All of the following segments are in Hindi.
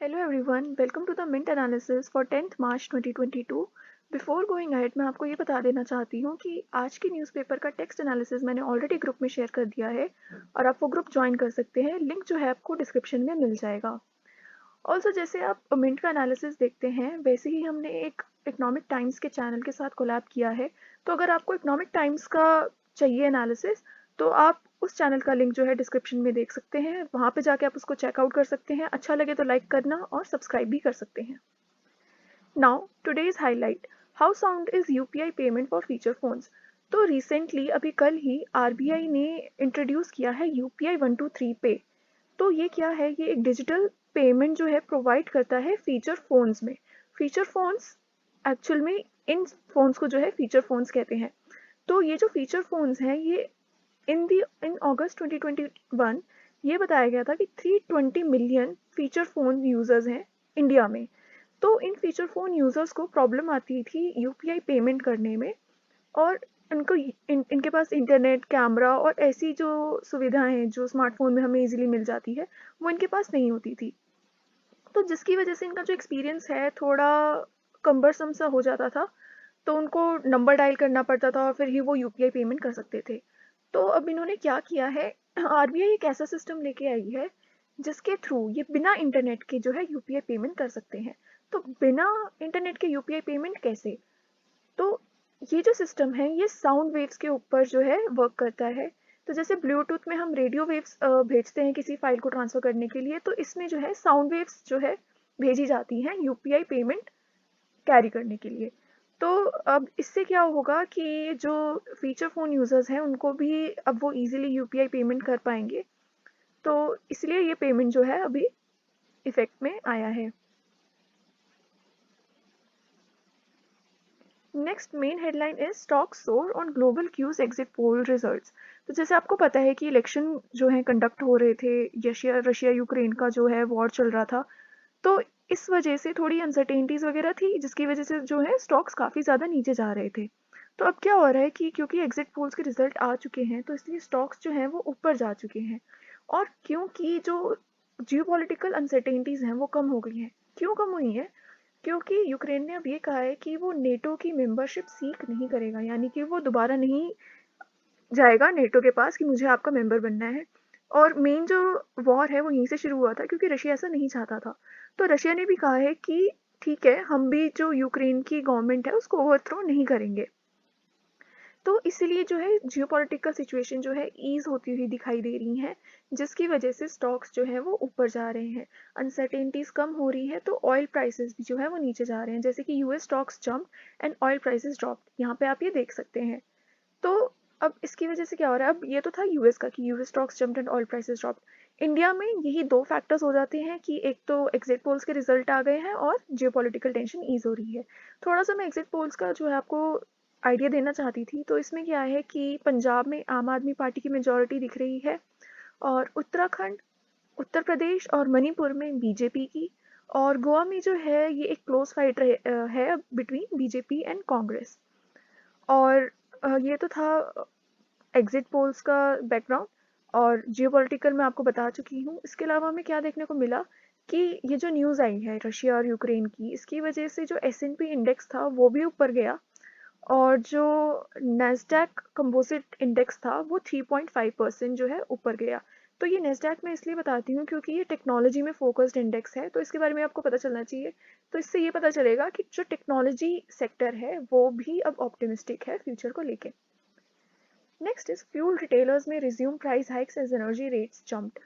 Hello everyone, welcome to the Mint analysis for 10th March 2022. Before going ahead मैं आपको ये बता देना चाहती हूँ कि आज के न्यूज़पेपर का टेक्स्ट एनालिसिस मैंने ऑलरेडी ग्रुप में शेयर कर दिया है और आप वो ग्रुप ज्वाइन कर सकते हैं। लिंक जो है आपको डिस्क्रिप्शन में मिल जाएगा। ऑल्सो जैसे आप मिंट का एनालिसिस देखते हैं वैसे ही हमने एक इकोनॉमिक टाइम्स के चैनल के साथ कोलैब किया है। तो अगर आपको इकोनॉमिक टाइम्स का चाहिए एनालिसिस तो आप उस चैनल का लिंक जो है डिस्क्रिप्शन में देख सकते हैं, वहाँ पे जाके आप उसको चेकआउट कर सकते हैं। अच्छा लगे तो लाइक करना और सब्सक्राइब भी कर सकते हैं। Now today's highlight, how sound is UPI payment for feature phones. तो रिसेंटली अभी कल ही आरबीआई ने इंट्रोड्यूस किया है यूपीआई 123 पे। तो ये क्या है, ये एक डिजिटल पेमेंट जो है प्रोवाइड करता है फीचर फोन्स में। फीचर फोन्स एक्चुअल में इन फोन्स को जो है फीचर फोन्स कहते हैं। तो ये जो फीचर फोन्स हैं ये इन अगस्त 2021 ये बताया गया था कि 320 मिलियन फीचर फोन यूजर्स हैं इंडिया में। तो इन फीचर फ़ोन यूज़र्स को प्रॉब्लम आती थी यूपीआई पेमेंट करने में, और इनके पास इंटरनेट, कैमरा और ऐसी जो सुविधाएं हैं जो स्मार्टफोन में हमें इजीली मिल जाती है, वो इनके पास नहीं होती थी। तो जिसकी वजह से इनका जो एक्सपीरियंस है थोड़ा कम्बरसम सा हो जाता था। तो उनको नंबर डायल करना पड़ता था और फिर ही वो यूपीआई पेमेंट कर सकते थे। तो अब इन्होंने क्या किया है, आरबीआई एक ऐसा सिस्टम लेके आई है जिसके थ्रू ये बिना इंटरनेट के जो है यूपीआई पेमेंट कर सकते हैं। तो बिना इंटरनेट के यूपीआई पेमेंट कैसे? तो ये जो सिस्टम है ये साउंड वेव्स के ऊपर जो है वर्क करता है। तो जैसे ब्लूटूथ में हम रेडियो वेव्स भेजते हैं किसी फाइल को ट्रांसफर करने के लिए, तो इसमें जो है साउंड वेव्स जो है भेजी जाती हैं यूपीआई पेमेंट कैरी करने के लिए। तो अब इससे क्या होगा कि जो फीचर फ़ोन यूज़र्स हैं उनको भी अब वो इजीली यूपीआई पेमेंट कर पाएंगे। तो इसलिए ये पेमेंट जो है अभी इफ़ेक्ट में आया है। Next main headline is stock soar on global cues exit poll results. तो जैसे आपको पता है कि इलेक्शन जो है कंडक्ट हो रहे थे, रशिया रशिया यूक्रेन का जो है वॉर चल रहा था। तो इस वजह से थोड़ी अनसर्टेनिटीज वगैरह थी जिसकी वजह से जो है स्टॉक्स काफ़ी ज़्यादा नीचे जा रहे थे। तो अब क्या हो रहा है कि क्योंकि एग्जिट पोल्स के रिजल्ट आ चुके हैं तो इसलिए स्टॉक्स जो हैं वो ऊपर जा चुके हैं। और क्योंकि जो जियोपॉलिटिकल अनसर्टेनिटीज हैं वो कम हो गई हैं। क्यों कम हुई हैं? क्योंकि यूक्रेन ने अब ये कहा है कि वो नेटो की मेंबरशिप सीक नहीं करेगा, यानी कि वो दोबारा नहीं जाएगा नेटो के पास कि मुझे आपका मेंबर बनना है। और मेन जो वॉर है वो यहीं से शुरू हुआ था क्योंकि रशिया ऐसा नहीं चाहता था। तो रशिया ने भी कहा है कि ठीक है, हम भी जो यूक्रेन की गवर्नमेंट है उसको ओवरथ्रो नहीं करेंगे। तो इसीलिए जो है जियोपॉलिटिकल सिचुएशन जो है ईज होती हुई दिखाई दे रही हैं, जिसकी वजह से स्टॉक्स जो है वो ऊपर जा रहे हैं। अनसर्टेनिटीज कम हो रही है तो ऑयल प्राइसेस भी जो है वो नीचे जा रहे हैं, जैसे कि US stocks jump and oil prices drop, यहाँ पे आप ये देख सकते हैं। तो अब इसकी वजह से क्या हो रहा है, अब ये तो था यूएस का कि US stocks jumped and oil prices dropped. India में यही दो फैक्टर्स हो जाते हैं कि एक तो एग्जिट पोल्स के रिजल्ट आ गए हैं और जियोपॉलिटिकल टेंशन ईज हो रही है। थोड़ा सा मैं एग्जिट पोल्स का जो है आपको आइडिया देना चाहती थी। तो इसमें क्या है कि पंजाब में आम आदमी पार्टी की मेजोरिटी दिख रही है, और उत्तराखंड, उत्तर प्रदेश और मणिपुर में बीजेपी की, और गोवा में जो है ये एक क्लोज फाइट है बिटवीन बीजेपी एंड कांग्रेस। और ये तो था एग्जिट पोल्स का बैकग्राउंड। और जियोपॉलिटिकल मैं आपको बता चुकी हूँ। इसके अलावा हमें क्या देखने को मिला कि ये जो न्यूज़ आई है रशिया और यूक्रेन की, इसकी वजह से जो एस&पी इंडेक्स था वो भी ऊपर गया, और जो नेस्डैक कंपोजिट इंडेक्स था वो 3.5% जो है ऊपर गया। तो ये नेस्डैक मैं इसलिए बताती हूँ क्योंकि ये टेक्नोलॉजी में फोकस्ड इंडेक्स है, तो इसके बारे में आपको पता चलना चाहिए। तो इससे ये पता चलेगा कि जो टेक्नोलॉजी सेक्टर है वो भी अब ऑप्टिमिस्टिक है फ्यूचर को लेके। नेक्स्ट इज फ्यूल रिटेलर्स में resume price hikes as energy rates jumped.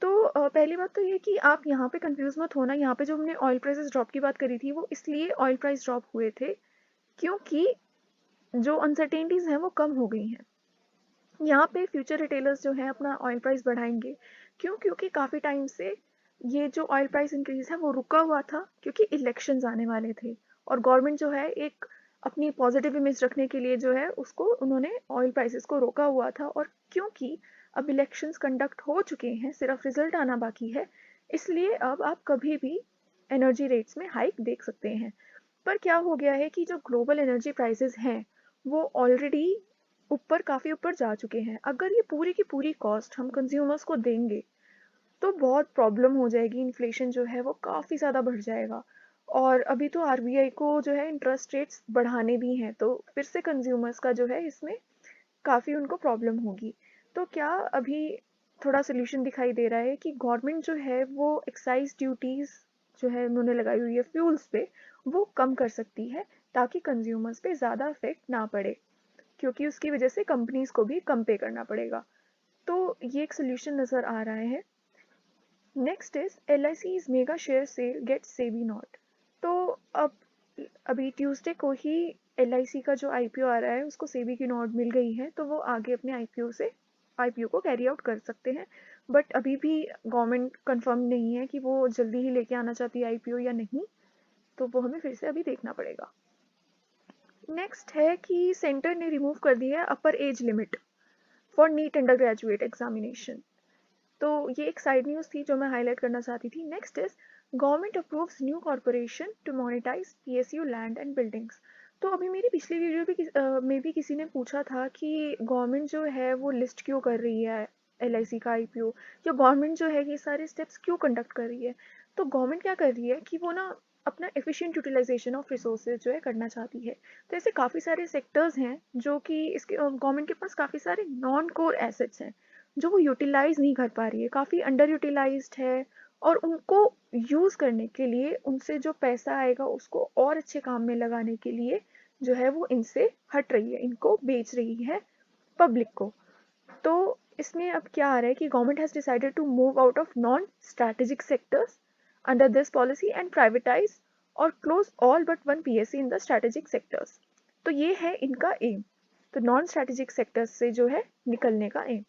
तो पहली बात तो ये कि आप यहाँ पे कंफ्यूज मत होना। यहाँ पे जो हमने ऑयल प्राइसेस ड्रॉप की बात करी थी वो इसलिए ऑयल प्राइस ड्रॉप हुए थे क्योंकि जो अनसर्टेनिटीज हैं वो कम हो गई हैं। यहाँ पे फ्यूचर रिटेलर्स जो हैं अपना ऑयल प्राइस बढ़ाएंगे। क्यों? क्योंकि काफ़ी टाइम से ये जो ऑयल प्राइस इंक्रीज है वो रुका हुआ था क्योंकि इलेक्शंस आने वाले थे, और गवर्नमेंट जो है एक अपनी पॉजिटिव इमेज रखने के लिए जो है उसको उन्होंने ऑयल प्राइसेस को रोका हुआ था। और क्योंकि अब इलेक्शंस कंडक्ट हो चुके हैं, सिर्फ रिजल्ट आना बाकी है, इसलिए अब आप कभी भी एनर्जी रेट्स में हाइक देख सकते हैं। पर क्या हो गया है कि जो ग्लोबल एनर्जी प्राइसेस हैं वो ऑलरेडी ऊपर, काफ़ी ऊपर जा चुके हैं। अगर ये पूरी की पूरी कॉस्ट हम कंज्यूमर्स को देंगे तो बहुत प्रॉब्लम हो जाएगी, इन्फ्लेशन जो है वो काफ़ी ज़्यादा बढ़ जाएगा। और अभी तो आरबीआई को जो है इंटरेस्ट रेट्स बढ़ाने भी हैं, तो फिर से कंज्यूमर्स का जो है इसमें काफ़ी उनको प्रॉब्लम होगी। तो क्या अभी थोड़ा सोल्यूशन दिखाई दे रहा है कि गवर्नमेंट जो है वो एक्साइज ड्यूटीज़ जो है उन्होंने लगाई हुई है फ्यूल्स पे, वो कम कर सकती है, ताकि कंज्यूमर्स पे ज़्यादा इफेक्ट ना पड़े, क्योंकि उसकी वजह से कंपनीज को भी कम पे करना पड़ेगा। तो ये एक सोल्यूशन नज़र आ रहा है। Next is LIC's mega share sale gets SEBI nod. तो अब अभी ट्यूसडे को ही LIC का जो IPO आ रहा है उसको सेबी की नोट मिल गई है, तो वो आगे अपने IPO को कैरी आउट कर सकते हैं। बट अभी भी गवर्नमेंट कंफर्म नहीं है कि वो जल्दी ही लेके आना चाहती है IPO या नहीं, तो वो हमें फिर से अभी देखना पड़ेगा। नेक्स्ट है कि सेंटर ने रिमूव कर दी है upper age limit for NEET undergraduate examination. तो ये एक साइड न्यूज़ थी जो मैं हाईलाइट करना चाहती थी। Next is government approves new corporation to monetise PSU land and buildings. तो अभी मेरी पिछली वीडियो में भी किसी ने पूछा था कि गवर्नमेंट जो है वो लिस्ट क्यों कर रही है LIC का IPO, या गवर्नमेंट जो है ये सारे स्टेप्स क्यों कंडक्ट कर रही है। तो गवर्नमेंट क्या कर रही है कि वो ना अपना एफिशिएंट यूटिलाइजेशन ऑफ रिसोर्सेज जो है करना चाहती है। तो ऐसे काफ़ी सारे सेक्टर्स हैं जो कि इसके गवर्नमेंट के पास काफ़ी सारे नॉन कोर एसेट्स हैं जो वो यूटिलाइज नहीं कर पा रही है, काफ़ी अंडर यूटिलाइज्ड है, और उनको यूज़ करने के लिए उनसे जो पैसा आएगा उसको और अच्छे काम में लगाने के लिए जो है वो इनसे हट रही है, इनको बेच रही है पब्लिक को। तो इसमें अब क्या आ रहा है कि government has decided to move out of non strategic sectors under this policy and privatize और close all but one PSC in the strategic sectors. तो ये है इनका एम, तो नॉन स्ट्रैटेजिक सेक्टर्स से जो है निकलने का एम।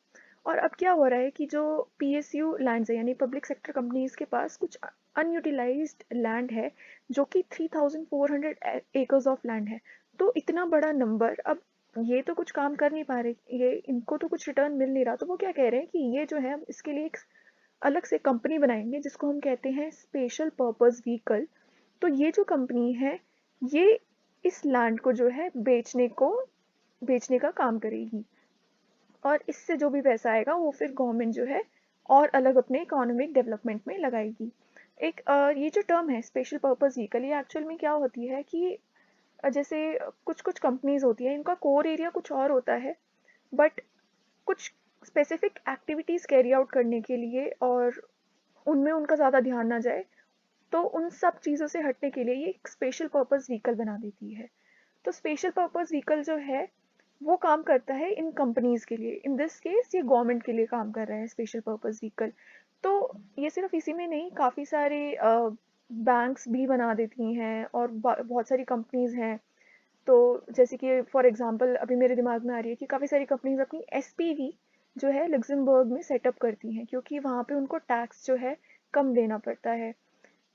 और अब क्या हो रहा है कि जो PSU लैंड्स है यानी पब्लिक सेक्टर कंपनीज के पास कुछ अनयूटिलाइज्ड लैंड है, जो कि 3400 एकर्स ऑफ लैंड है। तो इतना बड़ा नंबर, अब ये तो कुछ काम कर नहीं पा रहे, ये इनको तो कुछ रिटर्न मिल नहीं रहा, तो वो क्या कह रहे हैं कि ये जो है हम इसके लिए एक अलग से कंपनी बनाएंगे जिसको हम कहते हैं स्पेशल पर्पस व्हीकल। तो ये जो कंपनी है ये इस लैंड को जो है बेचने का काम करेगी, और इससे जो भी पैसा आएगा वो फिर गवर्नमेंट जो है और अलग अपने इकोनॉमिक डेवलपमेंट में लगाएगी। एक ये जो टर्म है स्पेशल पर्पस व्हीकल, ये एक्चुअल में क्या होती है कि जैसे कुछ कुछ कंपनीज होती हैं, इनका कोर एरिया कुछ और होता है, बट कुछ स्पेसिफिक एक्टिविटीज़ कैरी आउट करने के लिए और उनमें उनका ज़्यादा ध्यान ना जाए, तो उन सब चीज़ों से हटने के लिए ये एक स्पेशल पर्पस व्हीकल बना देती है। तो स्पेशल पर्पस व्हीकल जो है वो काम करता है इन कंपनीज के लिए, इन दिस केस ये गवर्नमेंट के लिए काम कर रहा है स्पेशल पर्पस व्हीकल। तो ये सिर्फ इसी में नहीं, काफ़ी सारे बैंक्स भी बना देती हैं और बहुत सारी कंपनीज हैं। तो जैसे कि फॉर एग्जांपल अभी मेरे दिमाग में आ रही है कि काफ़ी सारी कंपनीज अपनी SPV जो है लग्जमबर्ग में सेटअप करती हैं, क्योंकि वहाँ पे उनको टैक्स जो है कम देना पड़ता है,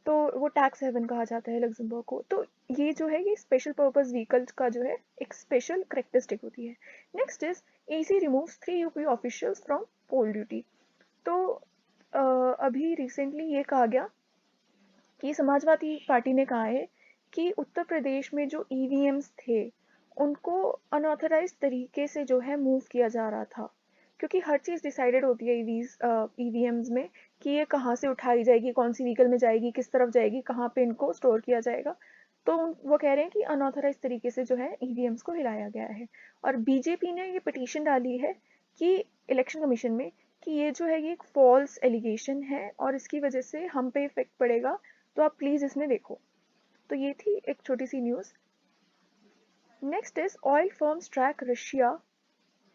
तो वो टैक्स हेवन कहा जाता है लग्जमबर्ग को। तो ये जो है ये स्पेशल पर्पस व्हीकल का जो है एक स्पेशल करेक्टरिस्टिक होती है। Next is EC removes 3 UP officials from poll duty. तो अभी रिसेंटली ये कहा गया कि समाजवादी पार्टी ने कहा है कि उत्तर प्रदेश में जो EVMs थे उनको अनऑथराइज तरीके से जो है मूव किया जा रहा था, क्योंकि हर चीज़ डिसाइडेड होती है EVMs में कि ये कहाँ से उठाई जाएगी, कौन सी व्हीकल में जाएगी, किस तरफ जाएगी, कहाँ पे इनको स्टोर किया जाएगा। तो वो कह रहे हैं कि अनऑथराइज तरीके से जो है EVMs को हिलाया गया है, और बीजेपी ने ये पिटीशन डाली है कि इलेक्शन कमीशन में कि ये जो है ये एक फॉल्स एलिगेशन है और इसकी वजह से हम पे इफेक्ट पड़ेगा, तो आप प्लीज़ इसमें देखो। तो ये थी एक छोटी सी news. Next is oil firms track Russia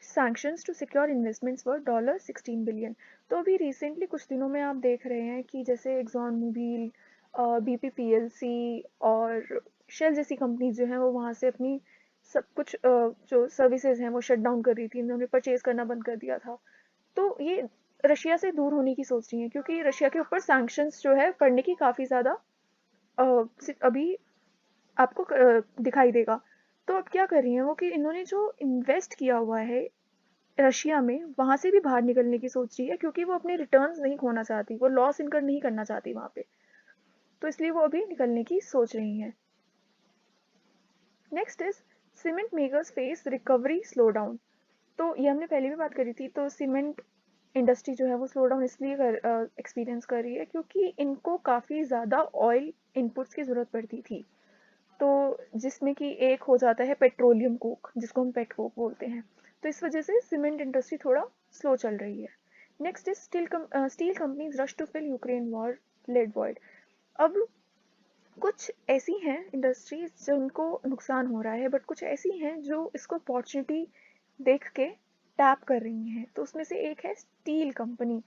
sanctions to secure investments worth $16 billion. तो अभी रिसेंटली कुछ दिनों में आप देख रहे हैं कि जैसे एक्सॉन मोबिल, BPPLC और शेल जैसी कंपनीज जो हैं वो वहाँ से अपनी सब कुछ जो सर्विसेज हैं वो शट डाउन कर रही थी, उन्होंने परचेज करना बंद कर दिया था। तो ये रशिया से दूर होने की सोच रही हैं, क्योंकि रशिया के ऊपर सैंक्शंस जो है पड़ने की काफ़ी ज़्यादा अभी आपको दिखाई देगा। तो अब क्या कर रही हैं वो कि इन्होंने जो इन्वेस्ट किया हुआ है रशिया में वहाँ से भी बाहर निकलने की सोच रही है, क्योंकि वो अपने रिटर्न्स नहीं खोना चाहती, वो लॉस इनकर नहीं करना चाहती वहाँ पे, तो इसलिए वो अभी निकलने की सोच रही हैं। Next is cement makers face recovery slow down. तो ये हमने पहले भी बात करी थी। तो सीमेंट इंडस्ट्री जो है वो स्लो डाउन इसलिए एक्सपीरियंस कर रही है क्योंकि इनको काफ़ी ज़्यादा ऑयल इनपुट्स की ज़रूरत पड़ती थी। तो जिसमें कि एक हो जाता है पेट्रोलियम कोक, जिसको हम पेट कोक बोलते हैं। तो इस वजह से सीमेंट इंडस्ट्री थोड़ा स्लो चल रही है। Next is steel companies rush to fill Ukraine war led void. अब कुछ ऐसी हैं इंडस्ट्रीज जिनको नुकसान हो रहा है, बट कुछ ऐसी हैं जो इसको अपॉर्चुनिटी देख के टैप कर रही हैं। तो उसमें से एक है स्टील कंपनी।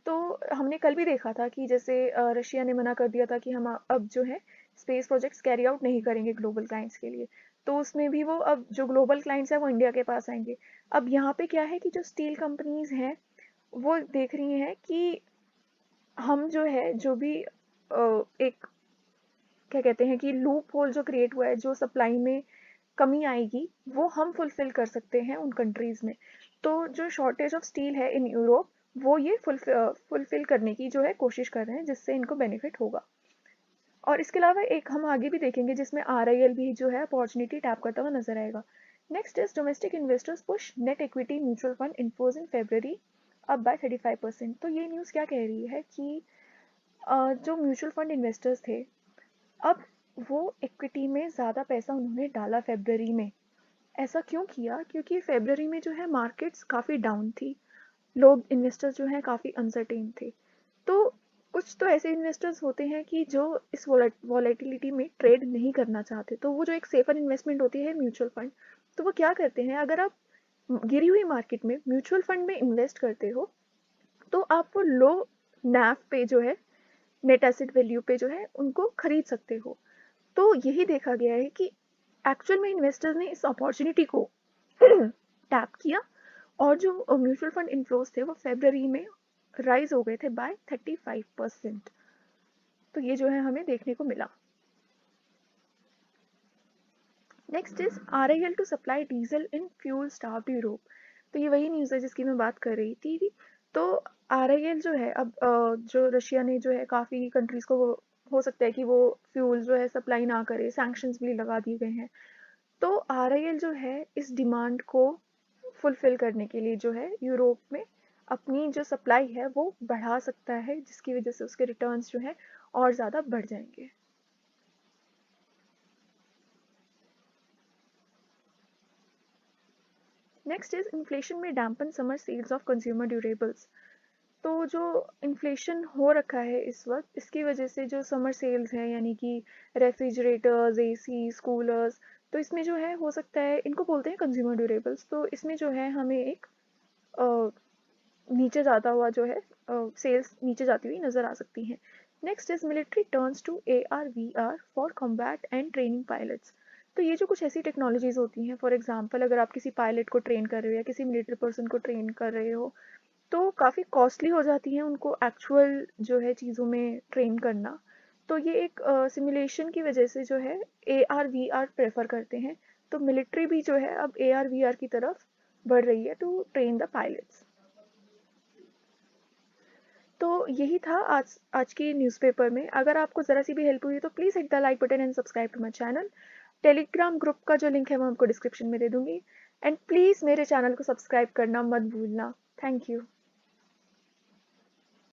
तो हमने कल भी देखा था कि जैसे रशिया ने मना कर दिया था कि हम अब जो है स्पेस प्रोजेक्ट्स कैरी आउट नहीं करेंगे ग्लोबल क्लाइंट्स के लिए। तो उसमें भी वो अब जो ग्लोबल क्लाइंट्स हैं वो इंडिया के पास आएंगे। अब यहाँ पे क्या है कि जो स्टील कंपनीज हैं वो देख रही हैं कि हम जो है जो भी एक क्या कहते हैं कि लूप होल जो क्रिएट हुआ है, जो सप्लाई में कमी आएगी, वो हम फुलफिल कर सकते हैं उन कंट्रीज में। तो जो शॉर्टेज ऑफ स्टील है इन यूरोप, वो ये फुलफिल करने की जो है कोशिश कर रहे हैं, जिससे इनको बेनिफिट होगा। और इसके अलावा एक हम आगे भी देखेंगे जिसमें RIL भी जो है अपॉर्चुनिटी टैप करता हुआ नजर आएगा। Next is domestic investors push net equity mutual fund inflows in February up by 35%। तो ये न्यूज़ क्या कह रही है कि जो म्यूचुअल फंड इन्वेस्टर्स थे, अब वो इक्विटी में ज़्यादा पैसा उन्होंने डाला फरवरी में। ऐसा क्यों किया? क्योंकि फरवरी में जो है मार्केट्स काफ़ी डाउन थी, लोग इन्वेस्टर्स जो हैं काफ़ी अनसर्टेन थे। तो कुछ तो ऐसे इन्वेस्टर्स होते हैं कि जो इस वॉलेटिलिटी में ट्रेड नहीं करना चाहते, तो वो जो एक सेफर इन्वेस्टमेंट होती है म्यूचुअल फंड, तो वो क्या करते हैं, अगर आप गिरी हुई मार्केट में म्यूचुअल फंड में इन्वेस्ट करते हो तो आप वो लो नैव पे जो है, नेट एसेट वैल्यू पे जो है उनको खरीद सकते हो। तो यही देखा गया है कि एक्चुअल में इन्वेस्टर्स ने इस अपॉर्चुनिटी को टैप किया और जो म्यूचुअल फंड इन्फ्लोज थे वो फेब्रवरी में राइज हो गए थे बाय 35%। तो ये जो है हमें देखने को मिला। Next is RIL to supply diesel in fuel starved Europe. तो ये वही न्यूज़ है जिसकी मैं बात कर रही थी। तो RIL जो है अब जो रशिया ने जो है काफ़ी कंट्रीज़ को हो सकता है कि वो फ्यूल जो है सप्लाई ना करे, सैंक्शंस भी लगा दिए गए हैं। तो RIL जो है इस डिमांड को फुलफिल करने के लिए जो है यूरोप में अपनी जो सप्लाई है वो बढ़ा सकता है, जिसकी वजह से उसके रिटर्न्स जो है और ज़्यादा बढ़ जाएंगे। नेक्स्ट इज इन्फ्लेशन में dampen summer sales of consumer durables. तो जो इन्फ्लेशन हो रखा है इस वक्त, इसकी वजह से जो समर सेल्स है यानी कि रेफ्रिजरेटर्स, AC, कूलर्स, तो इसमें जो है हो सकता है, इनको बोलते हैं कंज्यूमर ड्यूरेबल्स, तो इसमें जो है हमें एक नीचे जाता हुआ जो है सेल्स नीचे जाती हुई नजर आ सकती हैं। Next is military turns to AR/VR for combat and training pilots. तो ये जो कुछ ऐसी टेक्नोलॉजीज होती हैं, फॉर एग्जांपल अगर आप किसी पायलट को ट्रेन कर रहे हो या किसी मिलिट्री पर्सन को ट्रेन कर रहे हो, तो काफ़ी कॉस्टली हो जाती हैं उनको एक्चुअल जो है चीज़ों में ट्रेन करना। तो ये एक सिमुलेशन की वजह से जो है AR/VR प्रेफर करते हैं। तो मिलिट्री भी जो है अब AR/VR की तरफ बढ़ रही है टू ट्रेन द पायलट्स। तो यही था आज आज की न्यूज़पेपर में। अगर आपको ज़रा सी भी हेल्प हुई तो please hit the like button and subscribe to my channel. Telegram group का जो लिंक है मैं आपको डिस्क्रिप्शन में दे दूँगी। एंड प्लीज़ मेरे चैनल को सब्सक्राइब करना मत भूलना। Thank you.